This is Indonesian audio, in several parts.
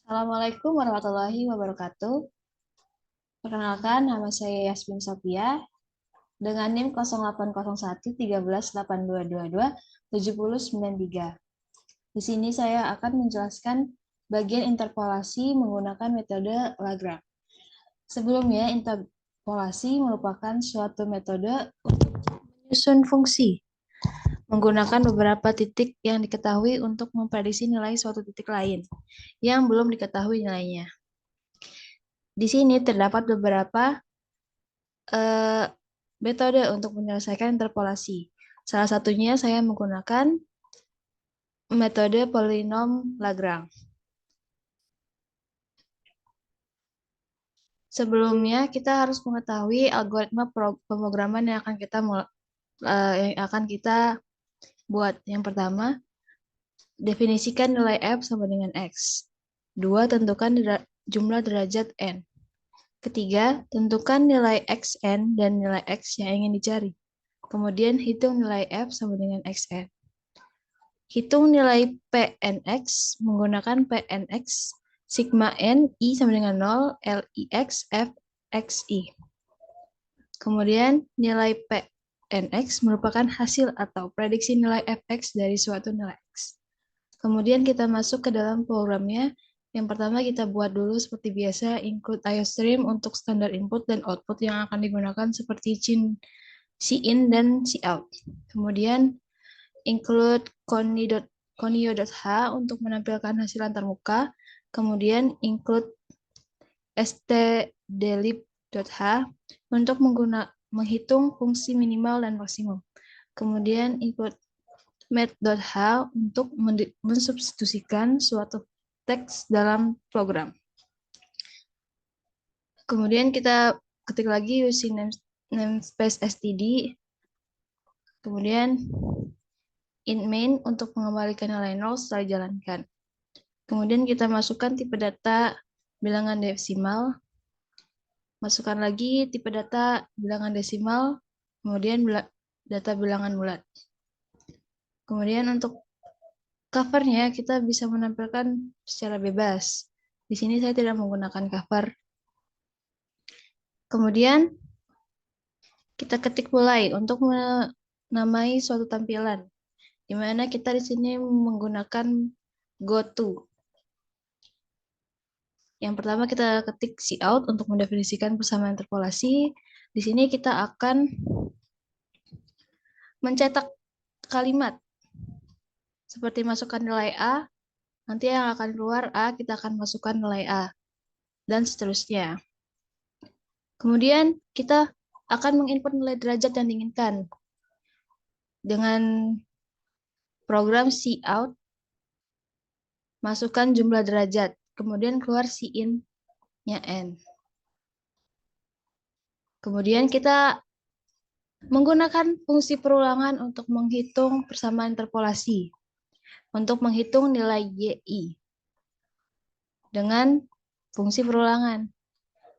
Assalamualaikum warahmatullahi wabarakatuh. Perkenalkan, nama saya Yasmin Sophia dengan NIM 08011382227093. Di sini saya akan menjelaskan bagian interpolasi menggunakan metode Lagrange. Sebelumnya, interpolasi merupakan suatu metode untuk menyusun fungsi menggunakan beberapa titik yang diketahui untuk memprediksi nilai suatu titik lain yang belum diketahui nilainya. Di sini terdapat beberapa metode untuk menyelesaikan interpolasi. Salah satunya saya menggunakan metode polinom Lagrange. Sebelumnya kita harus mengetahui algoritma pemrograman yang akan kita buat. Yang pertama, definisikan nilai f sama dengan x. Dua, tentukan jumlah derajat n. Ketiga, tentukan nilai xn dan nilai x yang ingin dicari. Kemudian hitung nilai f sama dengan xn. Hitung nilai pnx menggunakan pnx sigma n i sama dengan 0 lix f xi. Kemudian nilai pnx merupakan hasil atau prediksi nilai fx dari suatu nilai x. Kemudian kita masuk ke dalam programnya. Yang pertama kita buat dulu seperti biasa include IOStream untuk standar input dan output yang akan digunakan seperti cin dan cout. Kemudian include conio.h untuk menampilkan hasil antarmuka. Kemudian include stdlib.h untuk menghitung fungsi minimal dan maksimum. Kemudian include math.h untuk mensubstitusikan suatu teks dalam program. Kemudian kita ketik lagi using namespace std. Kemudian in main untuk mengembalikan nilai 0 setelah dijalankan. Kemudian kita masukkan tipe data bilangan desimal. Masukkan lagi tipe data bilangan desimal, kemudian data bilangan bulat. Kemudian untuk covernya kita bisa menampilkan secara bebas. Di sini saya tidak menggunakan cover. Kemudian kita ketik mulai untuk menamai suatu tampilan, di mana kita di sini menggunakan goto. Yang pertama kita ketik cout untuk mendefinisikan persamaan interpolasi. Di sini kita akan mencetak kalimat seperti masukkan nilai A, nanti yang akan keluar A, kita akan masukkan nilai A, dan seterusnya. Kemudian kita akan menginput nilai derajat yang diinginkan dengan program cout, masukkan jumlah derajat, kemudian keluar cin-nya n. Kemudian kita menggunakan fungsi perulangan untuk menghitung persamaan interpolasi, untuk menghitung nilai yi dengan fungsi perulangan.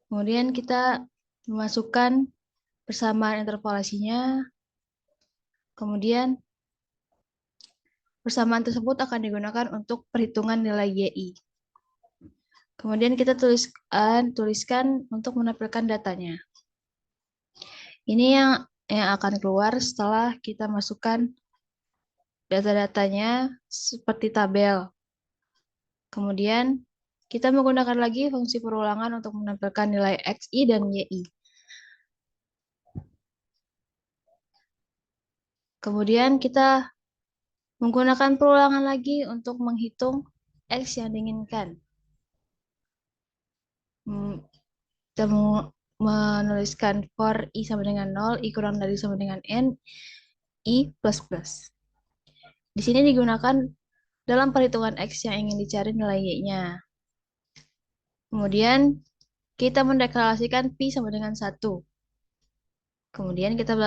Kemudian kita memasukkan persamaan interpolasinya, kemudian persamaan tersebut akan digunakan untuk perhitungan nilai yi. Kemudian kita tuliskan untuk menampilkan datanya. Ini yang akan keluar setelah kita masukkan data-datanya seperti tabel. Kemudian kita menggunakan lagi fungsi perulangan untuk menampilkan nilai xi dan yi. Kemudian kita menggunakan perulangan lagi untuk menghitung x yang diinginkan. Kita menuliskan for i sama dengan 0, i kurang dari sama dengan n, i plus plus. Di sini digunakan dalam perhitungan x yang ingin dicari nilai y-nya. Kemudian kita mendeklarasikan pi sama dengan 1. Kemudian kita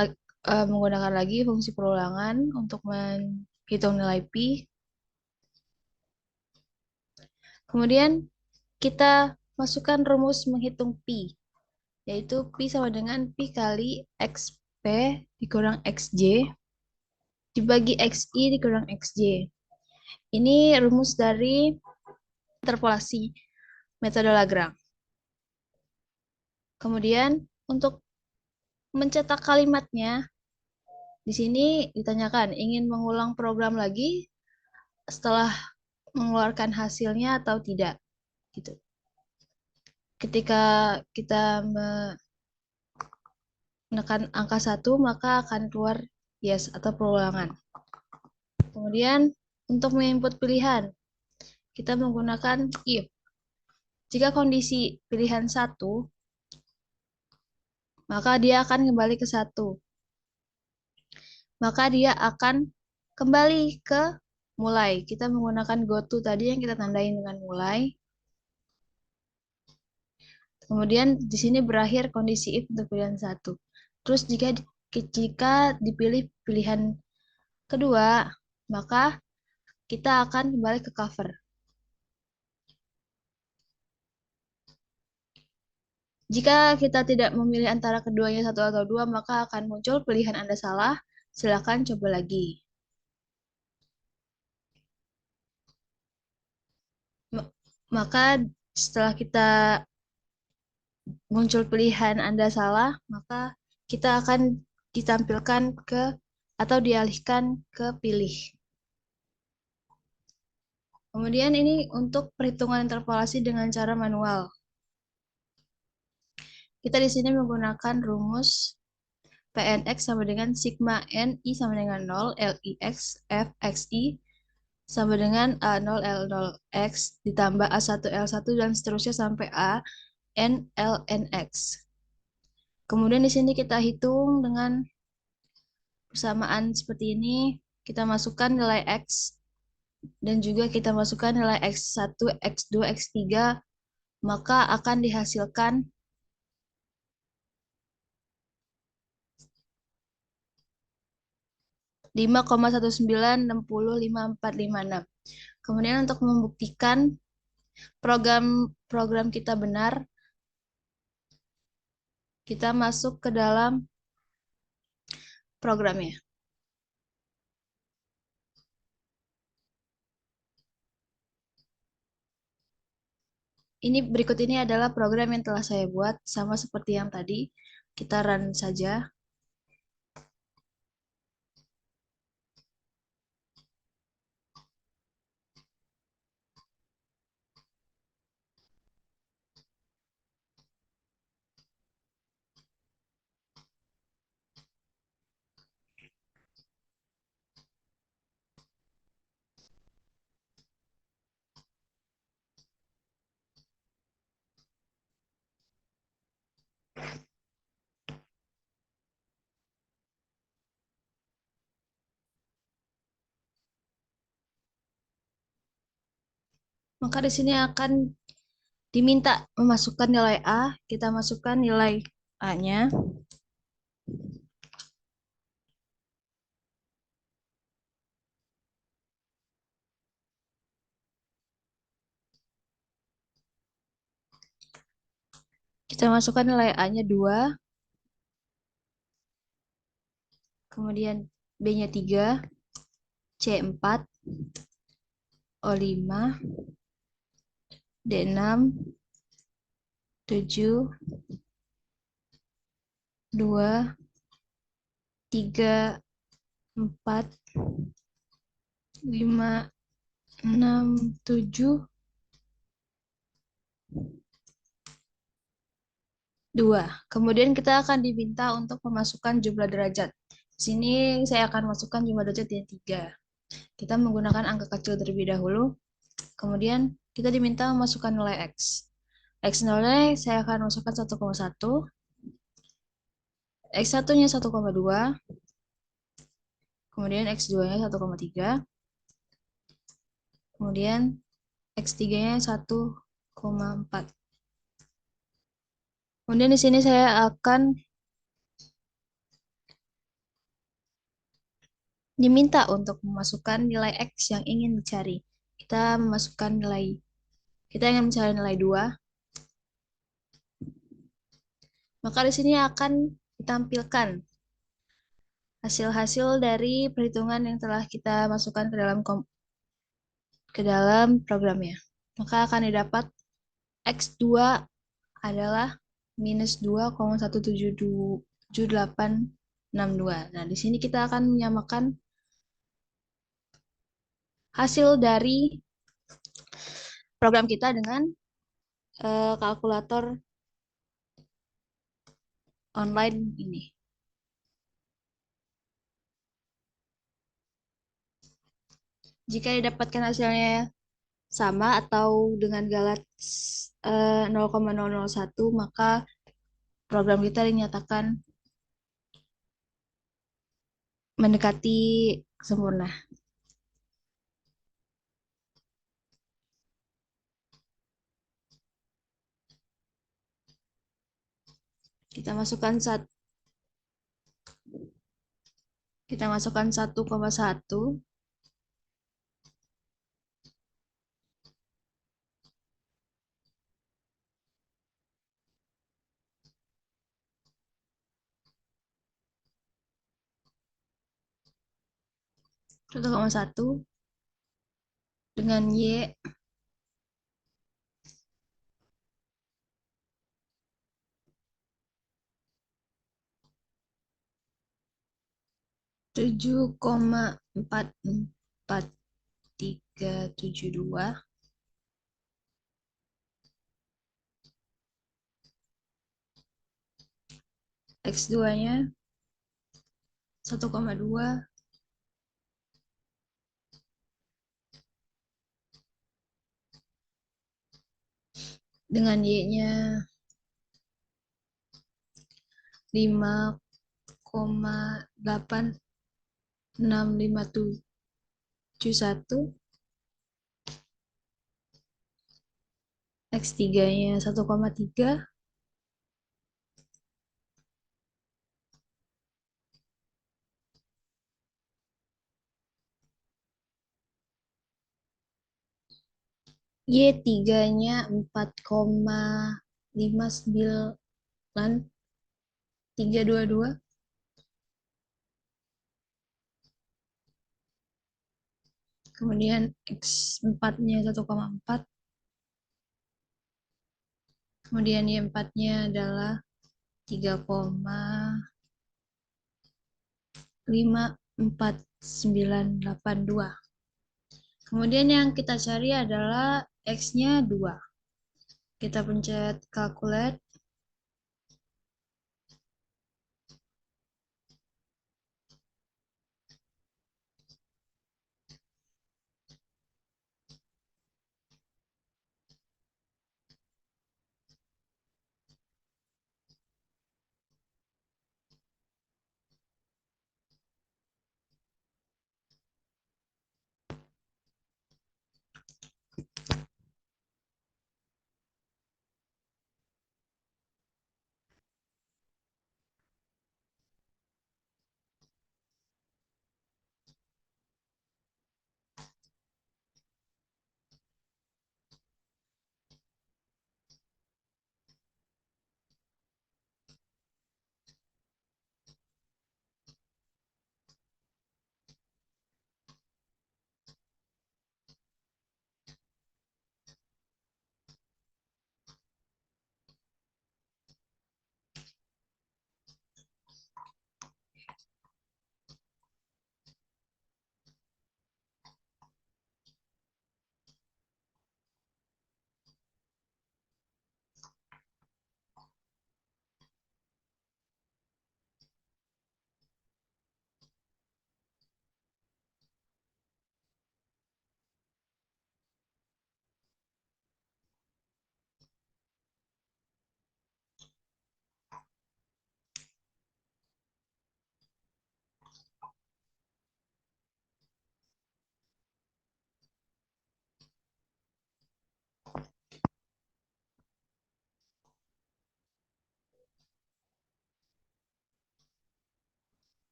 menggunakan lagi fungsi perulangan untuk menghitung nilai pi. Kemudian kita masukkan rumus menghitung pi, yaitu pi sama dengan pi kali xp dikurang xj dibagi xi dikurang xj. Ini rumus dari interpolasi. metode Lagrange. Kemudian untuk mencetak kalimatnya, di sini ditanyakan ingin mengulang program lagi setelah mengeluarkan hasilnya atau tidak gitu. Ketika kita menekan angka 1 maka akan keluar yes atau perulangan. Kemudian untuk menginput pilihan kita menggunakan if. Jika kondisi pilihan 1 maka dia akan kembali ke 1. Maka dia akan kembali ke mulai. Kita menggunakan goto tadi yang kita tandai dengan mulai. Kemudian di sini berakhir kondisi if untuk pilihan 1. Terus jika dipilih pilihan kedua, maka kita akan kembali ke cover. Jika kita tidak memilih antara keduanya 1 atau 2, maka akan muncul pilihan Anda salah. Silakan coba lagi. Maka setelah kita muncul pilihan Anda salah, maka kita akan ditampilkan ke atau dialihkan ke pilih. Kemudian ini untuk perhitungan interpolasi dengan cara manual. Kita di sini menggunakan rumus PNX sama dengan sigma N I sama dengan 0, LIX, FXI sama dengan A0, L0X ditambah A1, L1 dan seterusnya sampai A, N, L, NX. Kemudian di sini kita hitung dengan persamaan seperti ini. Kita masukkan nilai X dan juga kita masukkan nilai X1, X2, X3, maka akan dihasilkan 5,196055456. Kemudian untuk membuktikan program kita benar, kita masuk ke dalam programnya. Ini berikut ini adalah program yang telah saya buat, sama seperti yang tadi. Kita run saja. Maka di sini akan diminta memasukkan nilai A, kita masukkan nilai A-nya. Kita masukkan nilai A-nya 2, kemudian B-nya 3, C 4, O 5, D 6, 7, 2, 3, 4, 5, 6, 7, 2. Kemudian kita akan diminta untuk memasukkan jumlah derajat. Di sini saya akan masukkan jumlah derajat yang 3. Kita menggunakan angka kecil terlebih dahulu. Kemudian kita diminta memasukkan nilai X. X0-nya saya akan masukkan 1,1. X1-nya 1,2. Kemudian X2-nya 1,3. Kemudian X3-nya 1,4. Kemudian di sini saya akan diminta untuk memasukkan nilai X yang ingin dicari. Kita memasukkan nilai, kita ingin mencari nilai 2. Maka di sini akan ditampilkan hasil-hasil dari perhitungan yang telah kita masukkan ke dalam programnya. Maka akan didapat X2 adalah minus 2,1777862. Nah, di sini kita akan menyamakan hasil dari program kita dengan kalkulator online ini. Jika didapatkan hasilnya sama atau dengan galat 0,001, maka program kita dinyatakan mendekati sempurna. Kita masukkan kita masukkan 1,1 1,1 dengan Y 7,44372. X2-nya 1,2 dengan Y-nya 5,86571. X3-nya 1,3 Y3-nya 4,59322. Kemudian X4-nya 1,4. Kemudian Y4-nya adalah 3,54982. Kemudian yang kita cari adalah X-nya 2. Kita pencet calculate.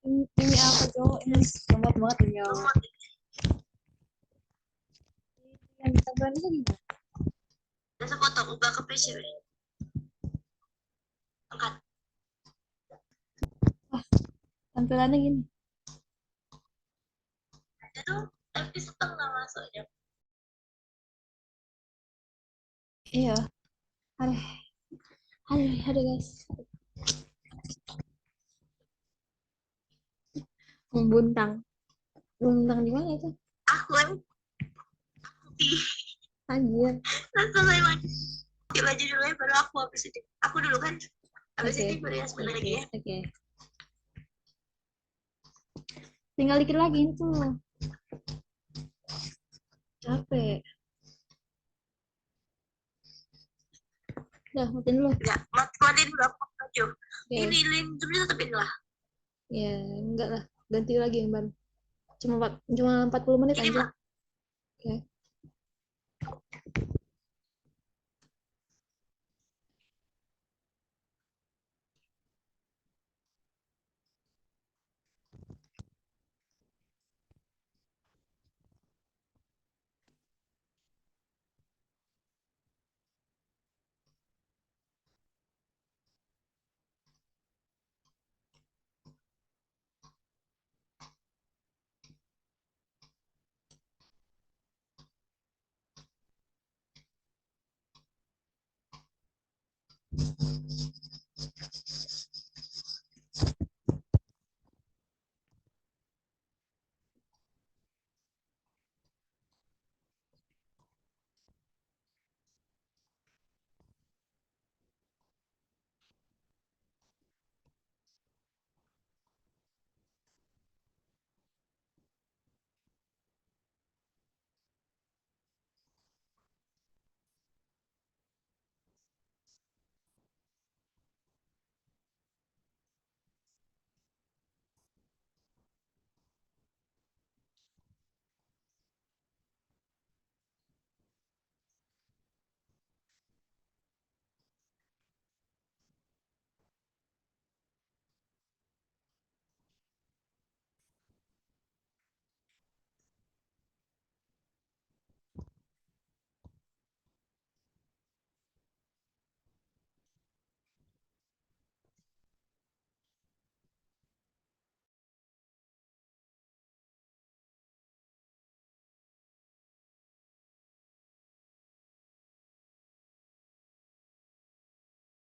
Ini apa cowok? Ini lemot banget ini ya. Yang Instagram itu gimana? Nasa foto, ubah ke pressure. Angkat. Tampilannya gini. Itu tapi setengah masuknya. Iya. Aduh. Aduh guys. Membuntang. Membuntang di mana itu? Aku kan Anjir. langsung saya maju. Baju dulu ya, baru aku habis ini. Aku dulu kan. Habis Oke. ini baru yang sebentar lagi ya. Oke. Tinggal dikit lagi itu. Capek. Udah, matiin dulu. Ya, matiin dulu aku maju. Oke. Ini link zoomnya tetepin lah. Ya, enggak lah. Ganti lagi yang baru. Cuma 40 menit Ini aja. mah. Oke.